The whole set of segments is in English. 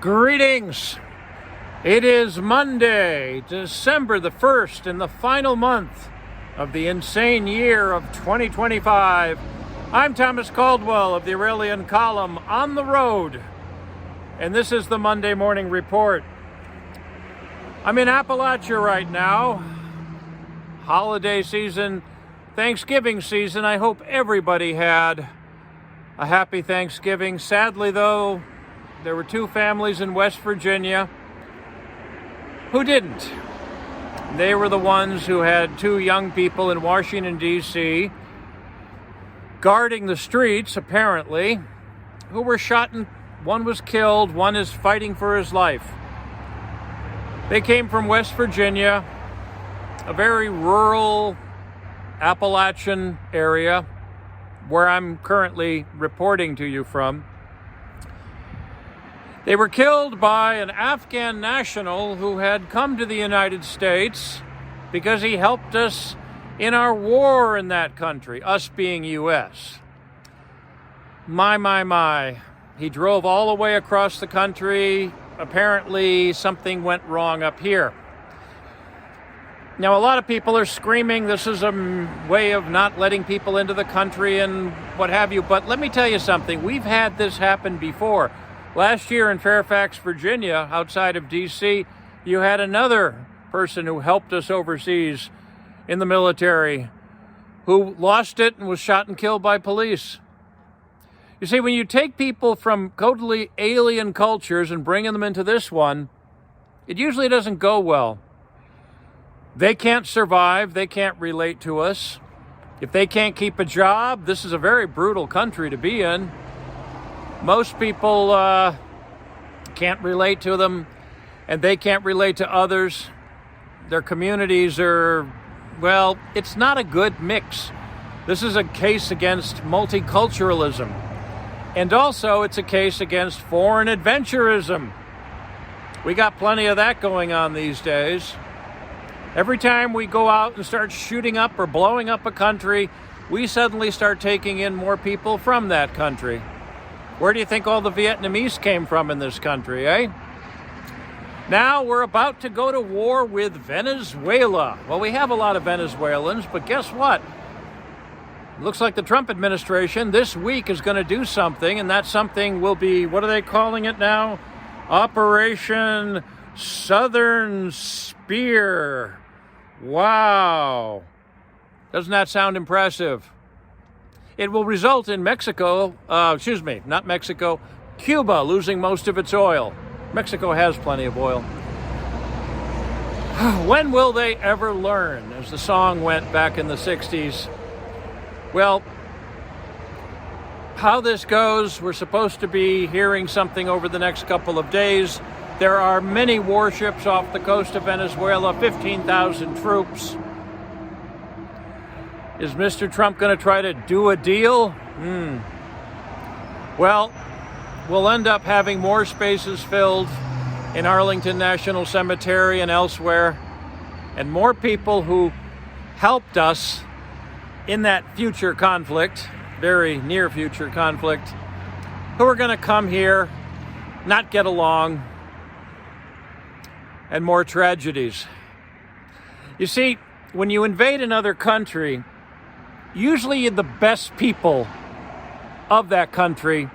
Greetings. It is Monday, December the 1st, and the final month of the insane year of 2025. I'm Thomas Caldwell of the Aurelian Column on the road, and this is the Monday Morning Report. I'm in Appalachia right now. Holiday season, Thanksgiving season. I hope everybody had a happy Thanksgiving. Sadly, though, there were two families in West Virginia who didn't. They were the ones who had two young people in Washington, D.C., guarding the streets, apparently, who were shot and one was killed, one is fighting for his life. They came from West Virginia, a very rural Appalachian area where I'm currently reporting to you from. They were killed by an Afghan national who had come to the United States because he helped us in our war in that country, us being U.S. My. He drove all the way across the country. Apparently, something went wrong up here. Now, a lot of people are screaming this is a way of not letting people into the country and what have you. But let me tell you something. We've had this happen before. Last year in Fairfax, Virginia, outside of D.C., you had another person who helped us overseas in the military who lost it and was shot and killed by police. You see, when you take people from totally alien cultures and bring them into this one, it usually doesn't go well. They can't survive. They can't relate to us. If they can't keep a job, this is a very brutal country to be in. Most people can't relate to them, and they can't relate to others. Their communities are, well, it's not a good mix. This is a case against multiculturalism. And also, it's a case against foreign adventurism. We got plenty of that going on these days. Every time we go out and start shooting up or blowing up a country, we suddenly start taking in more people from that country. Where do you think all the Vietnamese came from in this country, eh? Now we're about to go to war with Venezuela. Well, we have a lot of Venezuelans, but guess what? It looks like the Trump administration this week is going to do something, and that something will be, what are they calling it now? Operation Southern Spear. Wow. Doesn't that sound impressive? It will result in Cuba losing most of its oil. Mexico has plenty of oil. When will they ever learn, as the song went back in the 60s? Well, how this goes, we're supposed to be hearing something over the next couple of days. There are many warships off the coast of Venezuela, 15,000 troops. Is Mr. Trump going to try to do a deal? Well, we'll end up having more spaces filled in Arlington National Cemetery and elsewhere, and more people who helped us in that future conflict, very near future conflict, who are going to come here, not get along, and more tragedies. You see, when you invade another country, usually the best people of that country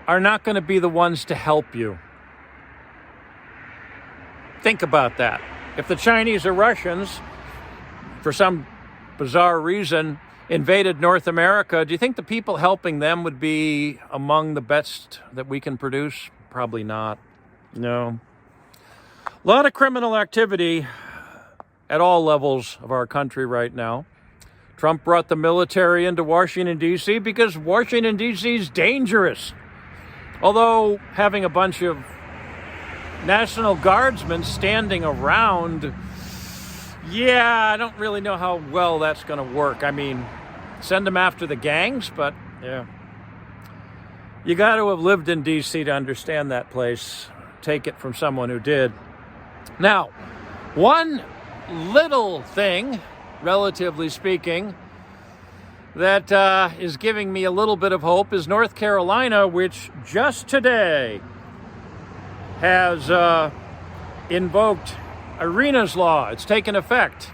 are not going to be the ones to help you. Think about that. If the Chinese or Russians, for some bizarre reason, invaded North America, do you think the people helping them would be among the best that we can produce? Probably not. No. A lot of criminal activity at all levels of our country right now. Trump brought the military into Washington, D.C. because Washington, D.C. is dangerous. Although having a bunch of National Guardsmen standing around, I don't really know how well that's going to work. I mean, send them after the gangs, but yeah. You got to have lived in D.C. to understand that place. Take it from someone who did. Now, one little thing, relatively speaking, that is giving me a little bit of hope is North Carolina, which just today has invoked Irina's Law. It's taken effect.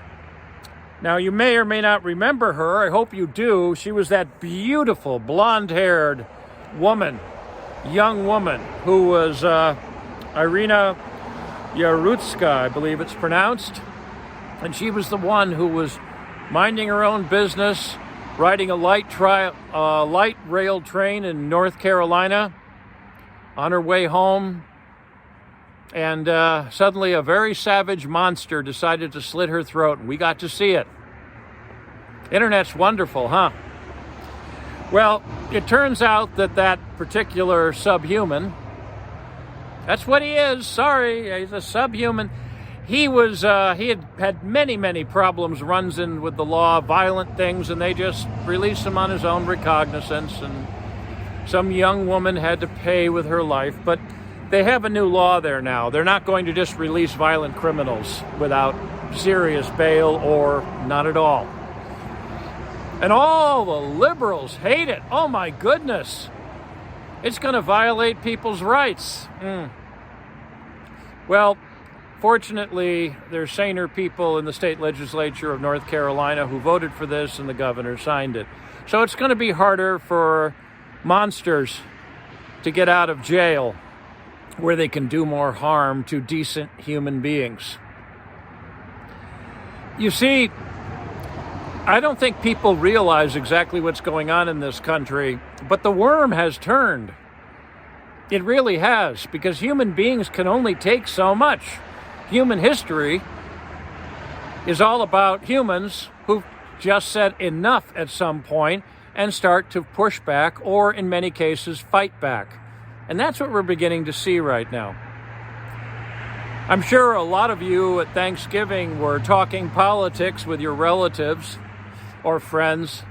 Now, you may or may not remember her. I hope you do. She was that beautiful, blonde-haired woman, young woman, who was Irina Yarutska, I believe it's pronounced. And she was the one who was minding her own business, riding a light rail train in North Carolina on her way home. And suddenly a very savage monster decided to slit her throat, and we got to see it. Internet's wonderful, huh? Well, it turns out that particular subhuman, that's what he is, sorry, he's a subhuman. He had many problems, runs in with the law, violent things, and they just released him on his own recognizance, and some young woman had to pay with her life. But they have a new law there now. They're not going to just release violent criminals without serious bail or not at all. And all the liberals hate it. Oh my goodness. It's going to violate people's rights. Well, fortunately, there's saner people in the state legislature of North Carolina who voted for this, and the governor signed it. So it's going to be harder for monsters to get out of jail where they can do more harm to decent human beings. You see, I don't think people realize exactly what's going on in this country, but the worm has turned. It really has, because human beings can only take so much. Human history is all about humans who've just said enough at some point and start to push back, or in many cases, fight back. And that's what we're beginning to see right now. I'm sure a lot of you at Thanksgiving were talking politics with your relatives or friends,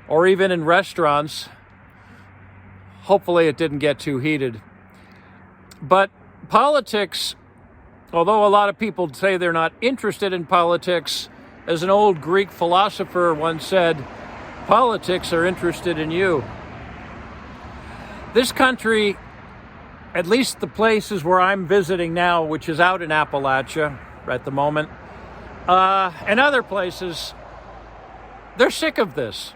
or even in restaurants. Hopefully it didn't get too heated. But politics, although a lot of people say they're not interested in politics, as an old Greek philosopher once said, politics are interested in you. This country, at least the places where I'm visiting now, which is out in Appalachia at the moment, and other places, they're sick of this.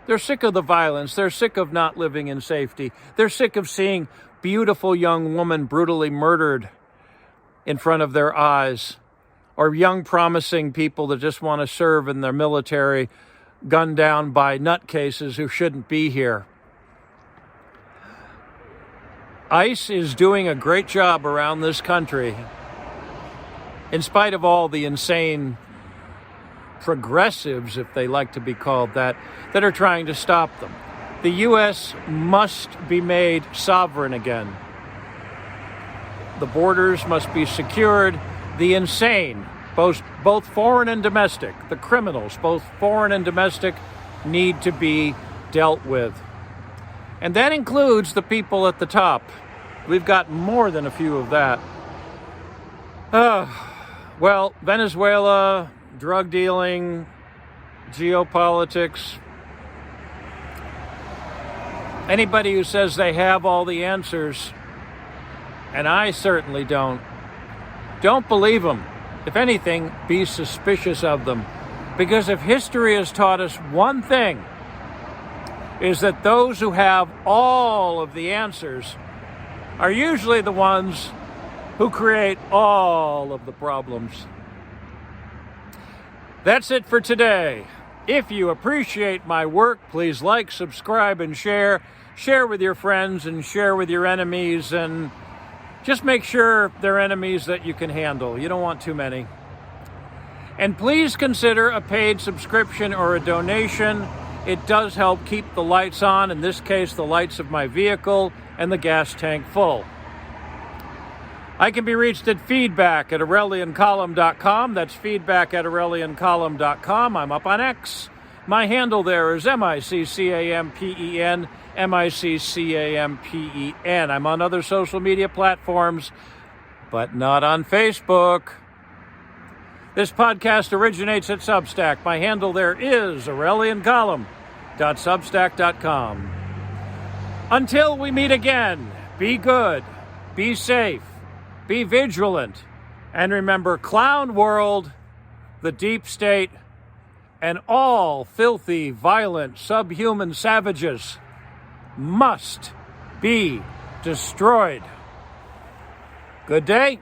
They're sick of the violence. They're sick of not living in safety. They're sick of seeing beautiful young women brutally murdered in front of their eyes, or young promising people that just want to serve in their military gunned down by nutcases who shouldn't be here. ICE is doing a great job around this country, in spite of all the insane progressives, if they like to be called that are trying to stop them. The U.S. must be made sovereign again. The borders must be secured. The insane, both foreign and domestic, the criminals, both foreign and domestic, need to be dealt with. And that includes the people at the top. We've got more than a few of that. Well, Venezuela, drug dealing, geopolitics. Anybody who says they have all the answers, and I certainly don't believe them. If anything, be suspicious of them. Because if history has taught us one thing, is that those who have all of the answers are usually the ones who create all of the problems. That's it for today. If you appreciate my work, please like, subscribe, and share. Share with your friends and share with your enemies, and just make sure they're enemies that you can handle. You don't want too many. And please consider a paid subscription or a donation. It does help keep the lights on, in this case, the lights of my vehicle and the gas tank full. I can be reached at feedback@aureliancolumn.com. That's feedback@aureliancolumn.com. I'm up on X. My handle there is MICCAMPEN, MICCAMPEN. I'm on other social media platforms, but not on Facebook. This podcast originates at Substack. My handle there is aureliancolumn.substack.com. Until we meet again, be good, be safe, be vigilant, and remember, clown world, the deep state, and all filthy, violent, subhuman savages must be destroyed. Good day.